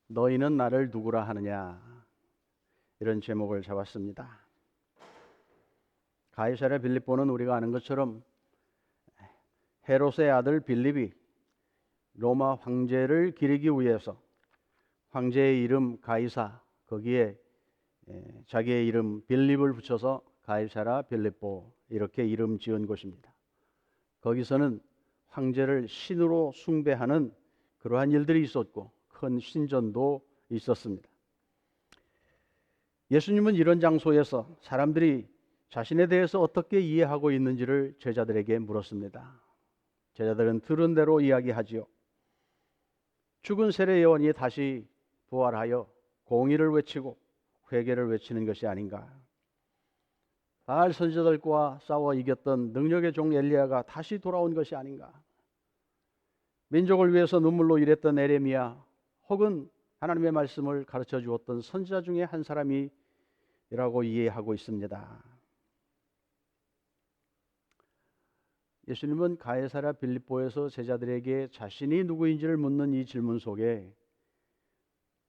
너희는 나를 누구라 하느냐, 이런 제목을 잡았습니다. 가이사랴 빌립보는 우리가 아는 것처럼 헤롯의 아들 빌립이 로마 황제를 기리기 위해서 황제의 이름 가이사, 거기에 자기의 이름 빌립을 붙여서 가이사랴 빌립보, 이렇게 이름 지은 곳입니다. 거기서는 황제를 신으로 숭배하는 그러한 일들이 있었고 큰 신전도 있었습니다. 예수님은 이런 장소에서 사람들이 자신에 대해서 어떻게 이해하고 있는지를 제자들에게 물었습니다. 제자들은 들은 대로 이야기하지요. 죽은 세례 요한이 다시 부활하여 공의를 외치고 회개를 외치는 것이 아닌가? 바알 선지자들과 싸워 이겼던 능력의 종 엘리야가 다시 돌아온 것이 아닌가? 민족을 위해서 눈물로 일했던 에레미야, 혹은 하나님의 말씀을 가르쳐 주었던 선지자 중에 한 사람이라고 이해하고 있습니다. 예수님은 가이사랴 빌립보에서 제자들에게 자신이 누구인지를 묻는 이 질문 속에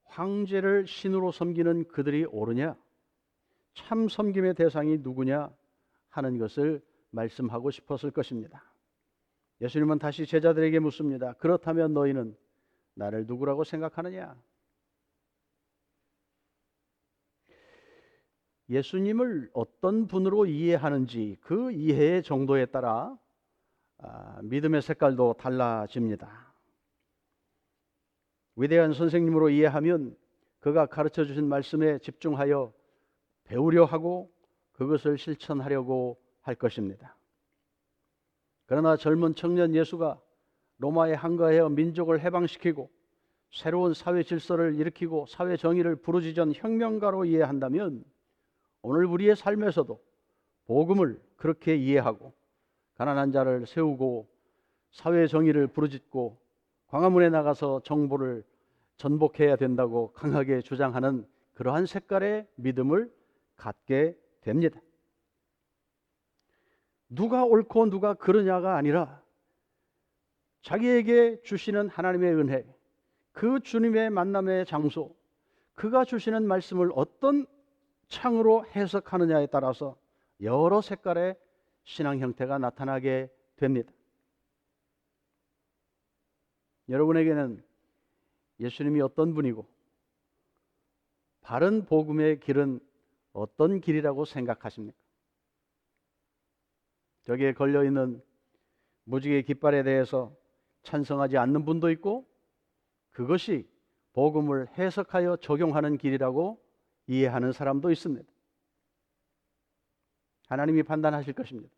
황제를 신으로 섬기는 그들이 옳으냐, 참 섬김의 대상이 누구냐 하는 것을 말씀하고 싶었을 것입니다. 예수님은 다시 제자들에게 묻습니다. 그렇다면 너희는 나를 누구라고 생각하느냐? 예수님을 어떤 분으로 이해하는지 그 이해의 정도에 따라 믿음의 색깔도 달라집니다. 위대한 선생님으로 이해하면 그가 가르쳐 주신 말씀에 집중하여 배우려 하고 그것을 실천하려고 할 것입니다. 그러나 젊은 청년 예수가 로마에 항거하여 민족을 해방시키고 새로운 사회 질서를 일으키고 사회 정의를 부르짖은 혁명가로 이해한다면 오늘 우리의 삶에서도 복음을 그렇게 이해하고 가난한 자를 세우고 사회 정의를 부르짖고 광화문에 나가서 정보를 전복해야 된다고 강하게 주장하는 그러한 색깔의 믿음을 갖게 됩니다. 누가 옳고 누가 그르냐가 아니라 자기에게 주시는 하나님의 은혜, 그 주님의 만남의 장소, 그가 주시는 말씀을 어떤 창으로 해석하느냐에 따라서 여러 색깔의 신앙 형태가 나타나게 됩니다. 여러분에게는 예수님이 어떤 분이고 바른 복음의 길은 어떤 길이라고 생각하십니까? 저기에 걸려있는 무지개 깃발에 대해서 찬성하지 않는 분도 있고 그것이 복음을 해석하여 적용하는 길이라고 이해하는 사람도 있습니다. 하나님이 판단하실 것입니다.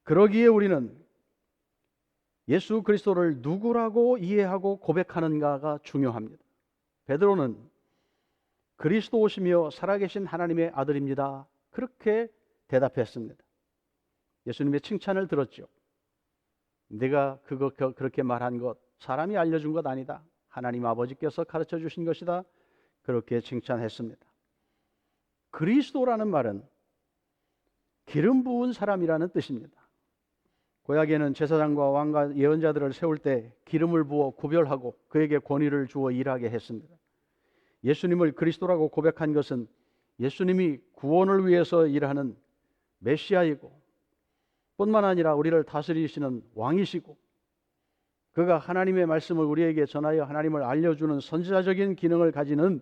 그러기에 우리는 예수 그리스도를 누구라고 이해하고 고백하는가가 중요합니다. 베드로는 그리스도오시며 살아계신 하나님의 아들입니다, 그렇게 대답했습니다. 예수님의 칭찬을 들었죠. 네가 그렇게 말한 것 사람이 알려준 것 아니다, 하나님 아버지께서 가르쳐 주신 것이다, 그렇게 칭찬했습니다. 그리스도라는 말은 기름 부은 사람이라는 뜻입니다. 구약에는 제사장과 왕과 예언자들을 세울 때 기름을 부어 구별하고 그에게 권위를 주어 일하게 했습니다. 예수님을 그리스도라고 고백한 것은 예수님이 구원을 위해서 일하는 메시아이고 뿐만 아니라 우리를 다스리시는 왕이시고 그가 하나님의 말씀을 우리에게 전하여 하나님을 알려주는 선지자적인 기능을 가지는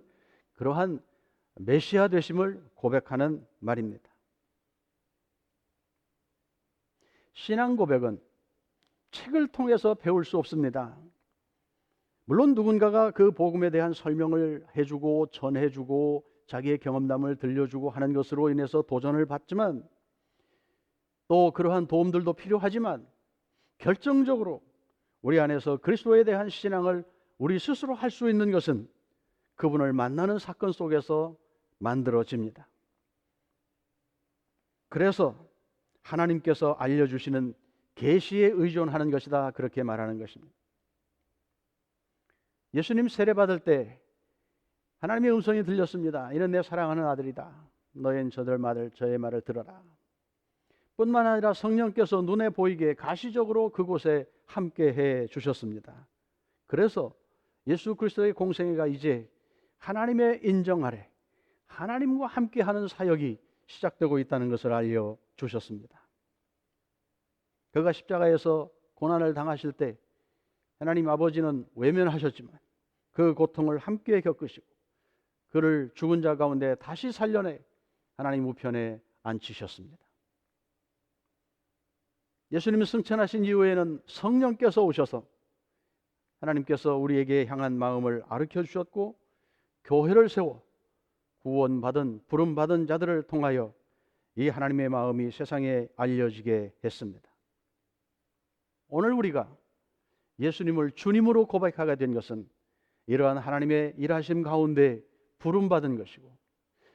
그러한 메시아 되심을 고백하는 말입니다. 신앙 고백은 책을 통해서 배울 수 없습니다. 물론 누군가가 그 복음에 대한 설명을 해주고 전해주고 자기의 경험담을 들려주고 하는 것으로 인해서 도전을 받지만 또 그러한 도움들도 필요하지만 결정적으로 우리 안에서 그리스도에 대한 신앙을 우리 스스로 할 수 있는 것은 그분을 만나는 사건 속에서 만들어집니다. 그래서 하나님께서 알려주시는 계시에 의존하는 것이다, 그렇게 말하는 것입니다. 예수님 세례받을 때 하나님의 음성이 들렸습니다. 이는 내 사랑하는 아들이다, 너희는 저의 말을 들어라. 뿐만 아니라 성령께서 눈에 보이게 가시적으로 그곳에 함께 해 주셨습니다. 그래서 예수 그리스도의 공생애가 이제 하나님의 인정 아래 하나님과 함께하는 사역이 시작되고 있다는 것을 알려주셨습니다. 그가 십자가에서 고난을 당하실 때 하나님 아버지는 외면하셨지만 그 고통을 함께 겪으시고 그를 죽은 자 가운데 다시 살려내 하나님 우편에 앉히셨습니다. 예수님이 승천하신 이후에는 성령께서 오셔서 하나님께서 우리에게 향한 마음을 가르쳐 주셨고 교회를 세워 구원받은 부름받은 자들을 통하여 이 하나님의 마음이 세상에 알려지게 했습니다. 오늘 우리가 예수님을 주님으로 고백하게 된 것은 이러한 하나님의 일하심 가운데 부름받은 것이고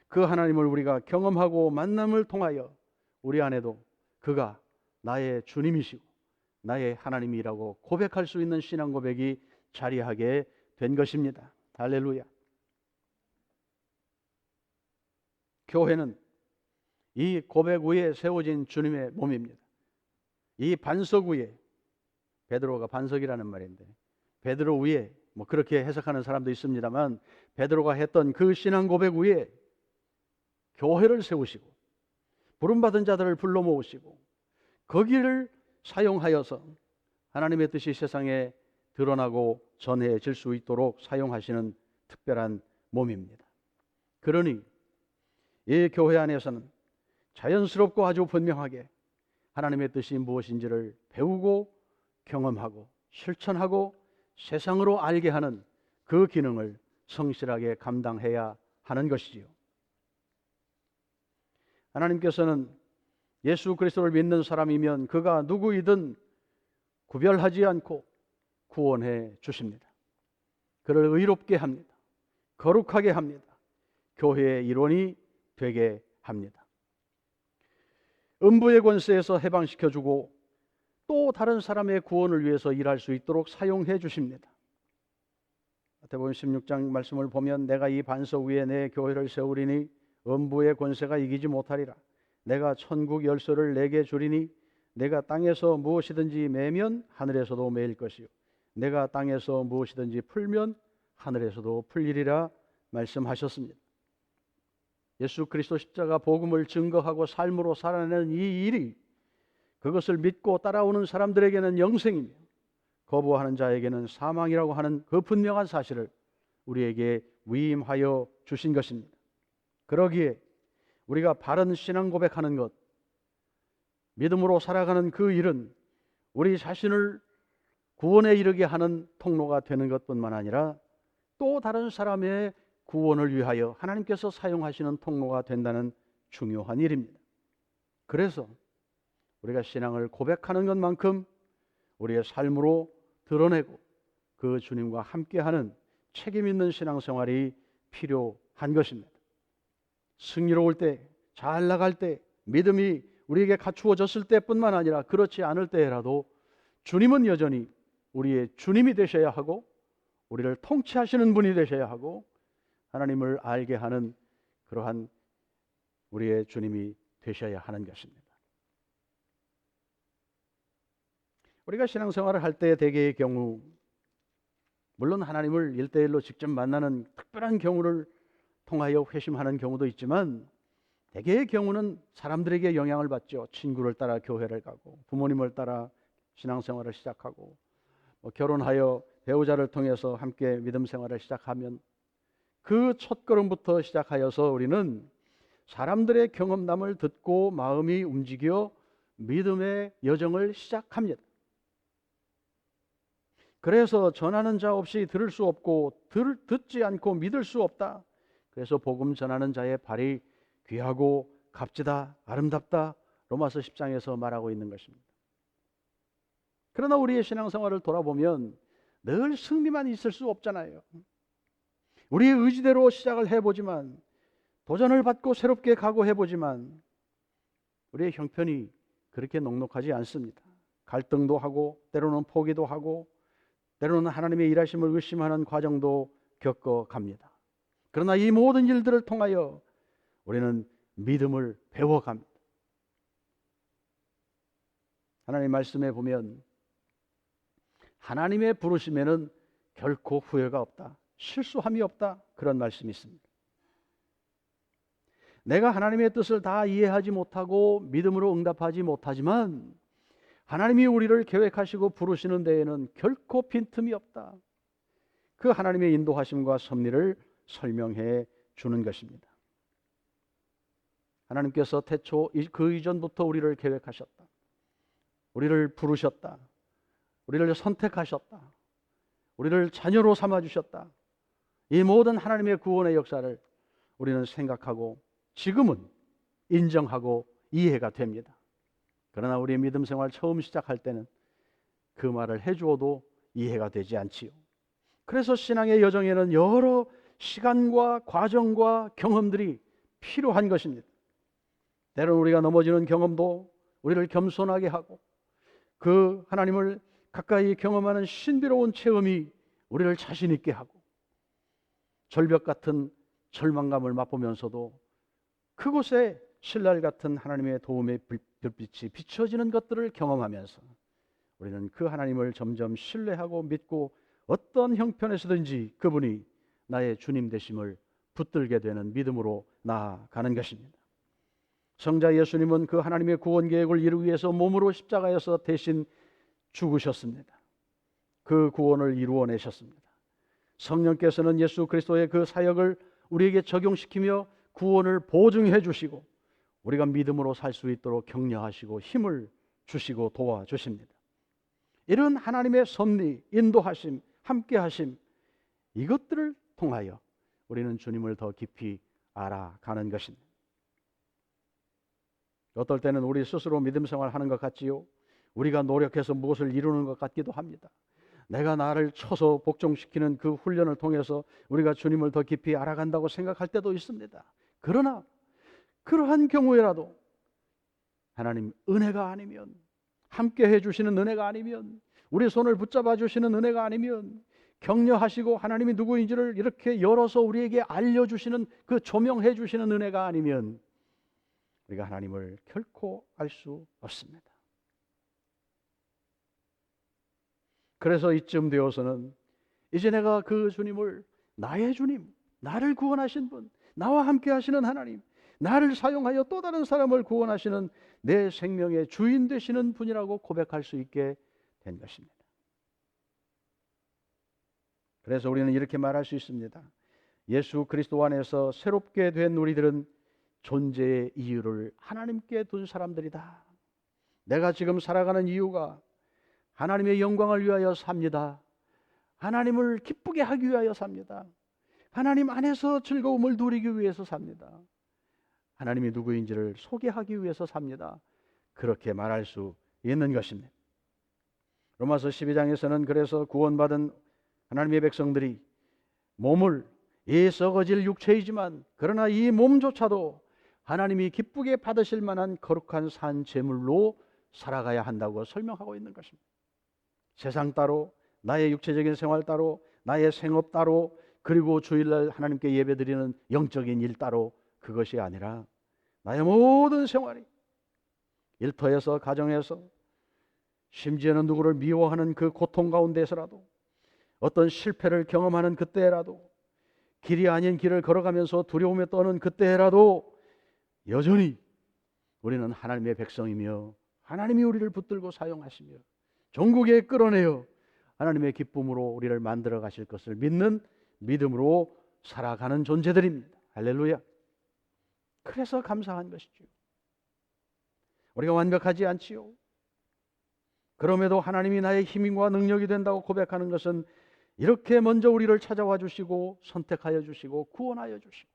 그 하나님을 우리가 경험하고 만남을 통하여 우리 안에도 그가 나의 주님이시고 나의 하나님이라고 고백할 수 있는 신앙 고백이 자리하게 된 것입니다. 할렐루야. 교회는 이 고백 위에 세워진 주님의 몸입니다. 이 반석 위에, 베드로가 반석이라는 말인데 베드로 위에 그렇게 해석하는 사람도 있습니다만 베드로가 했던 그 신앙 고백 위에 교회를 세우시고 부름받은 자들을 불러 모으시고 거기를 사용하여서 하나님의 뜻이 세상에 드러나고 전해질 수 있도록 사용하시는 특별한 몸입니다. 그러니 이 교회 안에서는 자연스럽고 아주 분명하게 하나님의 뜻이 무엇인지를 배우고 경험하고 실천하고 세상으로 알게 하는 그 기능을 성실하게 감당해야 하는 것이지요. 하나님께서는 예수 그리스도를 믿는 사람이면 그가 누구이든 구별하지 않고 구원해 주십니다. 그를 의롭게 합니다. 거룩하게 합니다. 교회의 일원이 되게 합니다. 음부의 권세에서 해방시켜주고 또 다른 사람의 구원을 위해서 일할 수 있도록 사용해 주십니다. 마태복음 16장 말씀을 보면 내가 이 반석 위에 내 교회를 세우리니 음부의 권세가 이기지 못하리라. 내가 천국 열쇠를 내게 주리니 내가 땅에서 무엇이든지 매면 하늘에서도 매일 것이요 내가 땅에서 무엇이든지 풀면 하늘에서도 풀리리라 말씀하셨습니다. 예수 그리스도 십자가 복음을 증거하고 삶으로 살아내는 이 일이 그것을 믿고 따라오는 사람들에게는 영생이며 거부하는 자에게는 사망이라고 하는 그 분명한 사실을 우리에게 위임하여 주신 것입니다. 그러기에 우리가 바른 신앙 고백하는 것, 믿음으로 살아가는 그 일은 우리 자신을 구원에 이르게 하는 통로가 되는 것뿐만 아니라 또 다른 사람의 구원을 위하여 하나님께서 사용하시는 통로가 된다는 중요한 일입니다. 그래서 우리가 신앙을 고백하는 것만큼 우리의 삶으로 드러내고 그 주님과 함께하는 책임 있는 신앙생활이 필요한 것입니다. 승리로울 때, 잘 나갈 때, 믿음이 우리에게 갖추어졌을 때뿐만 아니라 그렇지 않을 때라도 주님은 여전히 우리의 주님이 되셔야 하고 우리를 통치하시는 분이 되셔야 하고 하나님을 알게 하는 그러한 우리의 주님이 되셔야 하는 것입니다. 우리가 신앙생활을 할 때 대개의 경우 물론 하나님을 1대1로 직접 만나는 특별한 경우를 통하여 회심하는 경우도 있지만 대개의 경우는 사람들에게 영향을 받죠. 친구를 따라 교회를 가고 부모님을 따라 신앙생활을 시작하고 결혼하여 배우자를 통해서 함께 믿음 생활을 시작하면 그 첫걸음부터 시작하여서 우리는 사람들의 경험담을 듣고 마음이 움직여 믿음의 여정을 시작합니다. 그래서 전하는 자 없이 들을 수 없고 듣지 않고 믿을 수 없다. 그래서 복음 전하는 자의 발이 귀하고 값지다, 아름답다. 로마서 10장에서 말하고 있는 것입니다. 그러나 우리의 신앙생활을 돌아보면 늘 승리만 있을 수 없잖아요. 우리의 의지대로 시작을 해보지만 도전을 받고 새롭게 각오해보지만 우리의 형편이 그렇게 넉넉하지 않습니다. 갈등도 하고 때로는 포기도 하고 때로는 하나님의 일하심을 의심하는 과정도 겪어갑니다. 그러나 이 모든 일들을 통하여 우리는 믿음을 배워갑니다. 하나님 말씀에 보면 하나님의 부르심에는 결코 후회가 없다. 실수함이 없다. 그런 말씀이 있습니다. 내가 하나님의 뜻을 다 이해하지 못하고 믿음으로 응답하지 못하지만 하나님이 우리를 계획하시고 부르시는 데에는 결코 빈틈이 없다. 그 하나님의 인도하심과 섭리를 설명해 주는 것입니다. 하나님께서 태초 그 이전부터 우리를 계획하셨다. 우리를 부르셨다. 우리를 선택하셨다. 우리를 자녀로 삼아주셨다. 이 모든 하나님의 구원의 역사를 우리는 생각하고 지금은 인정하고 이해가 됩니다. 그러나 우리의 믿음 생활 처음 시작할 때는 그 말을 해주어도 이해가 되지 않지요. 그래서 신앙의 여정에는 여러 시간과 과정과 경험들이 필요한 것입니다. 때로는 우리가 넘어지는 경험도 우리를 겸손하게 하고 그 하나님을 가까이 경험하는 신비로운 체험이 우리를 자신 있게 하고 절벽 같은 절망감을 맛보면서도 그곳에 신랄 같은 하나님의 도움의 별빛이 비춰지는 것들을 경험하면서 우리는 그 하나님을 점점 신뢰하고 믿고 어떤 형편에서든지 그분이 나의 주님 되심을 붙들게 되는 믿음으로 나아가는 것입니다. 성자 예수님은 그 하나님의 구원 계획을 이루기 위해서 몸으로 십자가에서 대신 죽으셨습니다. 그 구원을 이루어내셨습니다. 성령께서는 예수 그리스도의 그 사역을 우리에게 적용시키며 구원을 보증해 주시고 우리가 믿음으로 살 수 있도록 격려하시고 힘을 주시고 도와주십니다. 이런 하나님의 섭리, 인도하심, 함께하심, 이것들을 통하여 우리는 주님을 더 깊이 알아가는 것입니다. 어떨 때는 우리 스스로 믿음 생활하는 것 같지요. 우리가 노력해서 무엇을 이루는 것 같기도 합니다. 내가 나를 쳐서 복종시키는 그 훈련을 통해서 우리가 주님을 더 깊이 알아간다고 생각할 때도 있습니다. 그러나 그러한 경우에라도 하나님 은혜가 아니면, 함께 해주시는 은혜가 아니면, 우리 손을 붙잡아 주시는 은혜가 아니면, 격려하시고 하나님이 누구인지를 이렇게 열어서 우리에게 알려주시는 그 조명해 주시는 은혜가 아니면 우리가 하나님을 결코 알 수 없습니다. 그래서 이쯤 되어서는 이제 내가 그 주님을 나의 주님, 나를 구원하신 분, 나와 함께 하시는 하나님, 나를 사용하여 또 다른 사람을 구원하시는 내 생명의 주인 되시는 분이라고 고백할 수 있게 된 것입니다. 그래서 우리는 이렇게 말할 수 있습니다. 예수 그리스도 안에서 새롭게 된 우리들은 존재의 이유를 하나님께 둔 사람들이다. 내가 지금 살아가는 이유가 하나님의 영광을 위하여 삽니다. 하나님을 기쁘게 하기 위하여 삽니다. 하나님 안에서 즐거움을 누리기 위해서 삽니다. 하나님이 누구인지를 소개하기 위해서 삽니다. 그렇게 말할 수 있는 것입니다. 로마서 12장에서는 그래서 구원받은 하나님의 백성들이 몸을, 이 썩어질 육체이지만 그러나 이 몸조차도 하나님이 기쁘게 받으실 만한 거룩한 산 제물로 살아가야 한다고 설명하고 있는 것입니다. 세상 따로, 나의 육체적인 생활 따로, 나의 생업 따로, 그리고 주일날 하나님께 예배드리는 영적인 일 따로, 그것이 아니라 나의 모든 생활이 일터에서, 가정에서, 심지어는 누구를 미워하는 그 고통 가운데서라도, 어떤 실패를 경험하는 그때라도, 길이 아닌 길을 걸어가면서 두려움에 떠는 그때라도 여전히 우리는 하나님의 백성이며 하나님이 우리를 붙들고 사용하시며 종국에 끌어내어 하나님의 기쁨으로 우리를 만들어 가실 것을 믿는 믿음으로 살아가는 존재들입니다. 할렐루야. 그래서 감사한 것이죠. 우리가 완벽하지 않지요. 그럼에도 하나님이 나의 힘과 능력이 된다고 고백하는 것은 이렇게 먼저 우리를 찾아와 주시고 선택하여 주시고 구원하여 주시고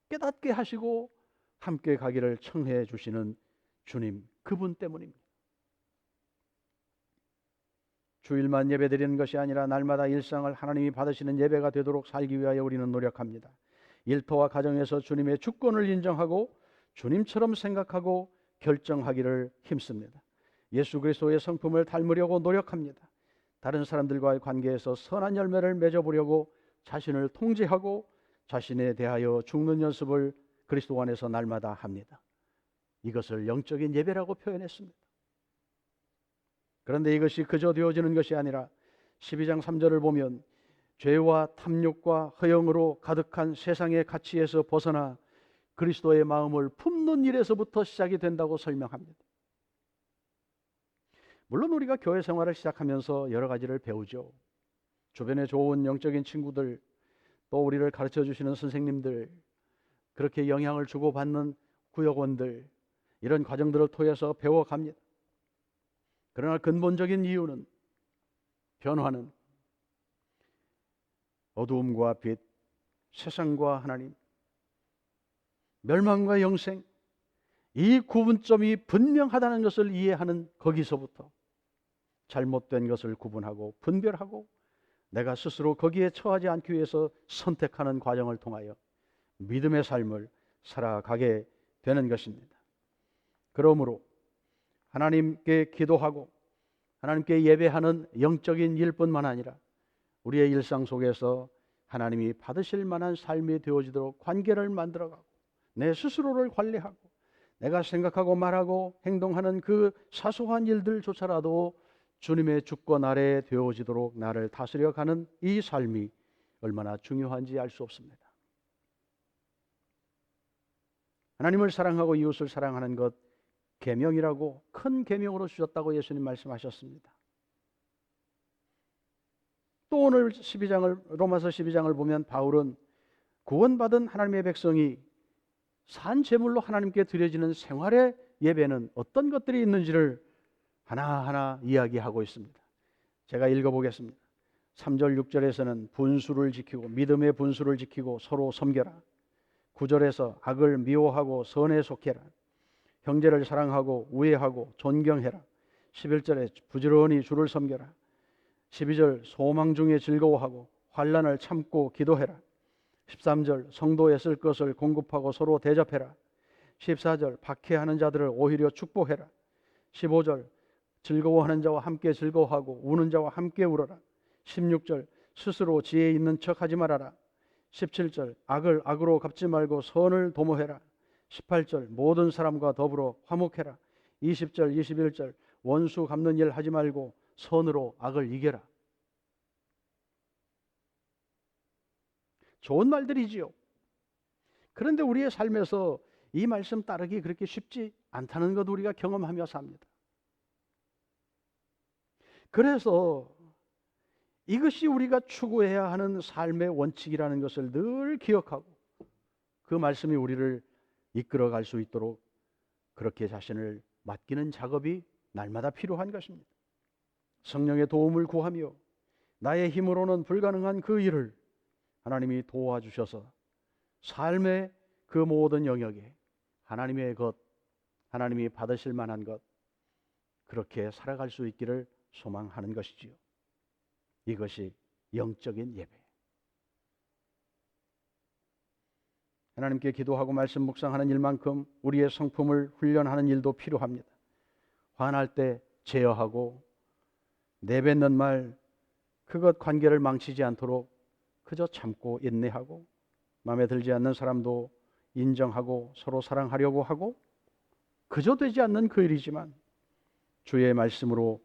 깨닫게 하시고 함께 가기를 청해 주시는 주님, 그분 때문입니다. 주일만 예배드리는 것이 아니라 날마다 일상을 하나님이 받으시는 예배가 되도록 살기 위하여 우리는 노력합니다. 일터와 가정에서 주님의 주권을 인정하고 주님처럼 생각하고 결정하기를 힘씁니다. 예수 그리스도의 성품을 닮으려고 노력합니다. 다른 사람들과의 관계에서 선한 열매를 맺어보려고 자신을 통제하고 자신에 대하여 죽는 연습을 그리스도 안에서 날마다 합니다. 이것을 영적인 예배라고 표현했습니다. 그런데 이것이 그저 되어지는 것이 아니라 12장 3절을 보면 죄와 탐욕과 허영으로 가득한 세상의 가치에서 벗어나 그리스도의 마음을 품는 일에서부터 시작이 된다고 설명합니다. 물론 우리가 교회 생활을 시작하면서 여러 가지를 배우죠. 주변에 좋은 영적인 친구들, 또 우리를 가르쳐 주시는 선생님들, 그렇게 영향을 주고받는 구역원들, 이런 과정들을 통해서 배워갑니다. 그러나 근본적인 이유는, 변화는 어두움과 빛, 세상과 하나님, 멸망과 영생, 이 구분점이 분명하다는 것을 이해하는 거기서부터 잘못된 것을 구분하고 분별하고 내가 스스로 거기에 처하지 않기 위해서 선택하는 과정을 통하여 믿음의 삶을 살아가게 되는 것입니다. 그러므로 하나님께 기도하고 하나님께 예배하는 영적인 일뿐만 아니라 우리의 일상 속에서 하나님이 받으실 만한 삶이 되어지도록 관계를 만들어가고 내 스스로를 관리하고 내가 생각하고 말하고 행동하는 그 사소한 일들조차라도 주님의 주권 아래 되어지도록 나를 다스려가는 이 삶이 얼마나 중요한지 알 수 없습니다. 하나님을 사랑하고 이웃을 사랑하는 것, 계명이라고 큰 계명으로 주셨다고 예수님 말씀하셨습니다. 또 오늘 로마서 12장을 보면 바울은 구원받은 하나님의 백성이 산 제물로 하나님께 드려지는 생활의 예배는 어떤 것들이 있는지를 하나하나 이야기하고 있습니다. 제가 읽어보겠습니다. 3절 6절에서는 분수를 지키고 믿음의 분수를 지키고 서로 섬겨라. 9절에서 악을 미워하고 선에 속해라. 형제를 사랑하고 우애하고 존경해라. 11절에 부지런히 주를 섬겨라. 12절 소망 중에 즐거워하고 환난을 참고 기도해라. 13절 성도에 쓸 것을 공급하고 서로 대접해라. 14절 박해하는 자들을 오히려 축복해라. 15절 즐거워하는 자와 함께 즐거워하고 우는 자와 함께 울어라. 16절 스스로 지혜 있는 척하지 말아라. 17절 악을 악으로 갚지 말고 선을 도모해라. 18절 모든 사람과 더불어 화목해라. 20절 21절 원수 갚는 일 하지 말고 선으로 악을 이겨라. 좋은 말들이지요. 그런데 우리의 삶에서 이 말씀 따르기 그렇게 쉽지 않다는 것 우리가 경험하며 삽니다. 그래서 이것이 우리가 추구해야 하는 삶의 원칙이라는 것을 늘 기억하고 그 말씀이 우리를 이끌어갈 수 있도록 그렇게 자신을 맡기는 작업이 날마다 필요한 것입니다. 성령의 도움을 구하며 나의 힘으로는 불가능한 그 일을 하나님이 도와주셔서 삶의 그 모든 영역에 하나님의 것, 하나님이 받으실 만한 것, 그렇게 살아갈 수 있기를 소망하는 것이지요. 이것이 영적인 예배. 하나님께 기도하고 말씀 묵상하는 일만큼 우리의 성품을 훈련하는 일도 필요합니다. 화날 때 제어하고 내뱉는 말, 그것 관계를 망치지 않도록 그저 참고 인내하고 마음에 들지 않는 사람도 인정하고 서로 사랑하려고 하고 그저 되지 않는 그 일이지만 주의 말씀으로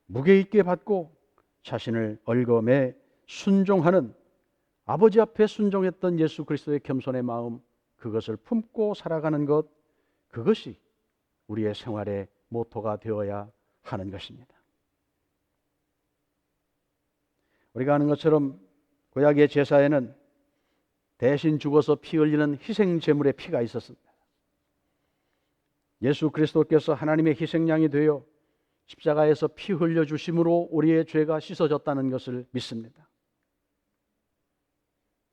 무게 있게 받고 자신을 얽어매 순종하는 아버지 앞에 순종했던 예수 그리스도의 겸손의 마음, 그것을 품고 살아가는 것, 그것이 우리의 생활의 모토가 되어야 하는 것입니다. 우리가 아는 것처럼 구약의 제사에는 대신 죽어서 피 흘리는 희생 제물의 피가 있었습니다. 예수 그리스도께서 하나님의 희생양이 되어 십자가에서 피 흘려 주심으로 우리의 죄가 씻어졌다는 것을 믿습니다.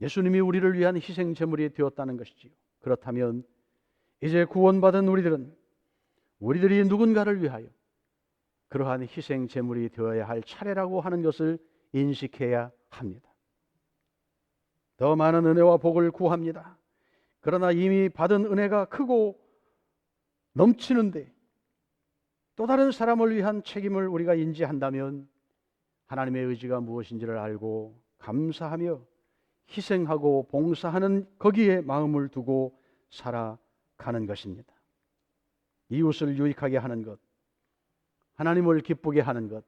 예수님이 우리를 위한 희생 제물이 되었다는 것이지요. 그렇다면 이제 구원받은 우리들이 누군가를 위하여 그러한 희생 제물이 되어야 할 차례라고 하는 것을 인식해야 합니다. 더 많은 은혜와 복을 구합니다. 그러나 이미 받은 은혜가 크고 넘치는데 또 다른 사람을 위한 책임을 우리가 인지한다면 하나님의 의지가 무엇인지를 알고 감사하며 희생하고 봉사하는 거기에 마음을 두고 살아가는 것입니다. 이웃을 유익하게 하는 것, 하나님을 기쁘게 하는 것,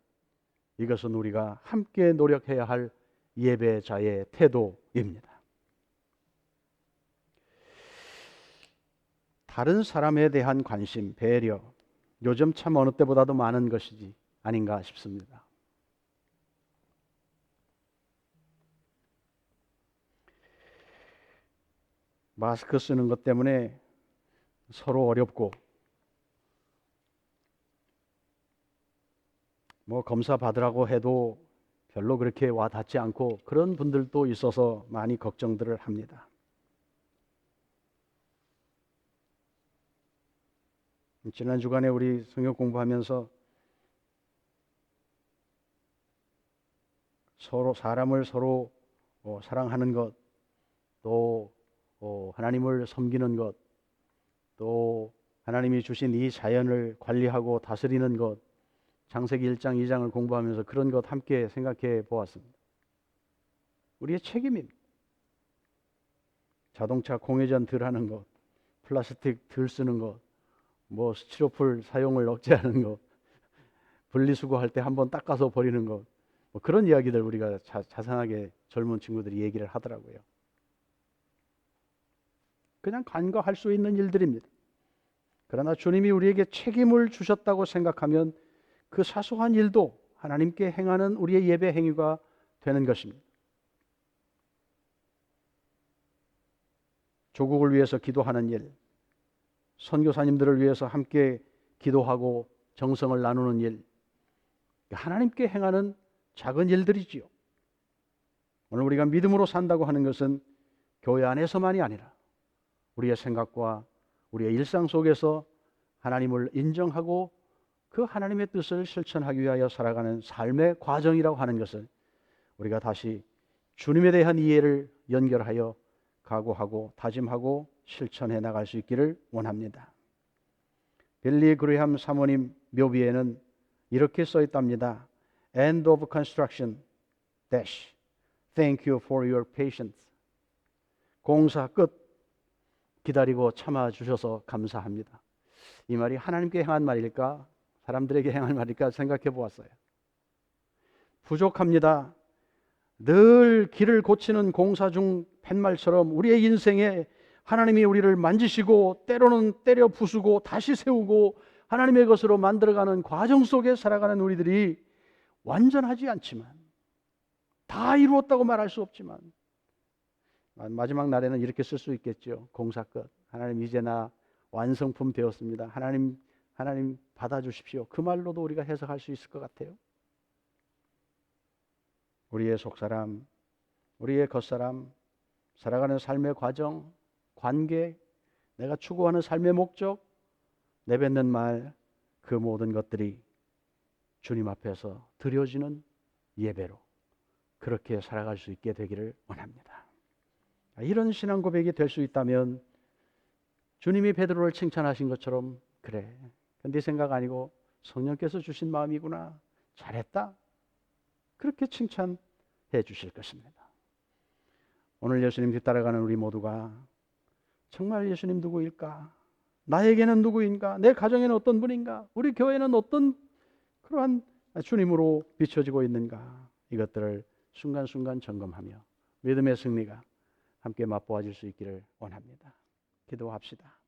이것은 우리가 함께 노력해야 할 예배자의 태도입니다. 다른 사람에 대한 관심, 배려, 요즘 참 어느 때보다도 많은 것이지 아닌가 싶습니다. 마스크 쓰는 것 때문에 서로 어렵고 뭐 검사 받으라고 해도 별로 그렇게 와 닿지 않고 그런 분들도 있어서 많이 걱정들을 합니다. 지난 주간에 우리 성경 공부하면서 사람을 서로 사랑하는 것, 또 하나님을 섬기는 것, 또 하나님이 주신 이 자연을 관리하고 다스리는 것, 창세기 1장, 2장을 공부하면서 그런 것 함께 생각해 보았습니다. 우리의 책임입니다. 자동차 공회전 덜 하는 것, 플라스틱 덜 쓰는 것, 뭐 스티로폴 사용을 억제하는 것, 분리수거할 때 한번 닦아서 버리는 것, 뭐 그런 이야기들 우리가 자상하게 젊은 친구들이 얘기를 하더라고요. 그냥 간과할 수 있는 일들입니다. 그러나 주님이 우리에게 책임을 주셨다고 생각하면 그 사소한 일도 하나님께 행하는 우리의 예배 행위가 되는 것입니다. 조국을 위해서 기도하는 일, 선교사님들을 위해서 함께 기도하고 정성을 나누는 일, 하나님께 행하는 작은 일들이지요. 오늘 우리가 믿음으로 산다고 하는 것은 교회 안에서만이 아니라 우리의 생각과 우리의 일상 속에서 하나님을 인정하고 그 하나님의 뜻을 실천하기 위하여 살아가는 삶의 과정이라고 하는 것을 우리가 다시 주님에 대한 이해를 연결하여 각오하고 다짐하고 실천해 나갈 수 있기를 원합니다. 빌리 그레이엄 사모님 묘비에는 이렇게 써 있답니다. End of construction. Dash. Thank you for your patience. 공사 끝. 기다리고 참아 주셔서 감사합니다. 이 말이 하나님께 행한 말일까? 사람들에게 행한 말일까 생각해 보았어요. 부족합니다. 늘 길을 고치는 공사 중 팻말처럼 우리의 인생에 하나님이 우리를 만지시고 때로는 때려 부수고 다시 세우고 하나님의 것으로 만들어가는 과정 속에 살아가는 우리들이 완전하지 않지만, 다 이루었다고 말할 수 없지만 마지막 날에는 이렇게 쓸 수 있겠죠. 공사 끝. 하나님 이제 나 완성품 되었습니다. 하나님 받아주십시오. 그 말로도 우리가 해석할 수 있을 것 같아요. 우리의 속사람, 우리의 겉사람, 살아가는 삶의 과정, 관계, 내가 추구하는 삶의 목적, 내뱉는 말, 그 모든 것들이 주님 앞에서 드려지는 예배로 그렇게 살아갈 수 있게 되기를 원합니다. 이런 신앙 고백이 될 수 있다면 주님이 베드로를 칭찬하신 것처럼, 그래, 네 생각 아니고 성령께서 주신 마음이구나, 잘했다, 그렇게 칭찬해 주실 것입니다. 오늘 예수님 뒤따라가는 우리 모두가 정말 예수님 누구일까? 나에게는 누구인가? 내 가정에는 어떤 분인가? 우리 교회는 어떤 그러한 주님으로 비춰지고 있는가? 이것들을 순간순간 점검하며 믿음의 승리가 함께 맛보아질 수 있기를 원합니다. 기도합시다.